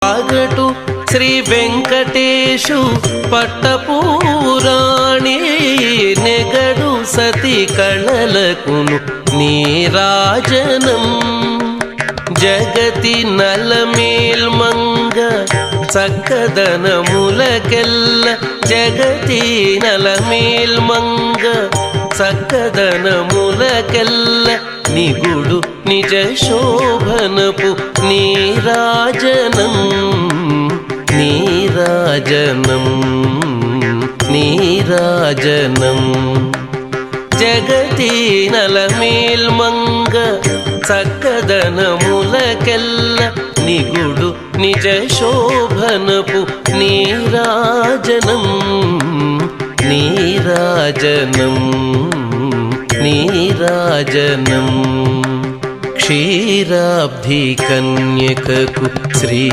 అగటు శ్రీ వెంకటేశు పట్టపూరాణి నెగడు సతి కళలకును నీరాజనం జగతి నలమేల్మంగ చక్కదనములకెల్ల జగతి నలమేల్మంగ చక్కదనములకెల్ల నిగుడు నిజ శోభనపు నీరాజనం నీరాజనం నీరాజనం జగతి నలమేల్మంగ చక్కదనములకెల్ల నిగుడు నిజ శోభనపు నీరాజనం నీరాజనం నీరాజనం క్షీరాబ్ధి కన్యకకు శ్రీ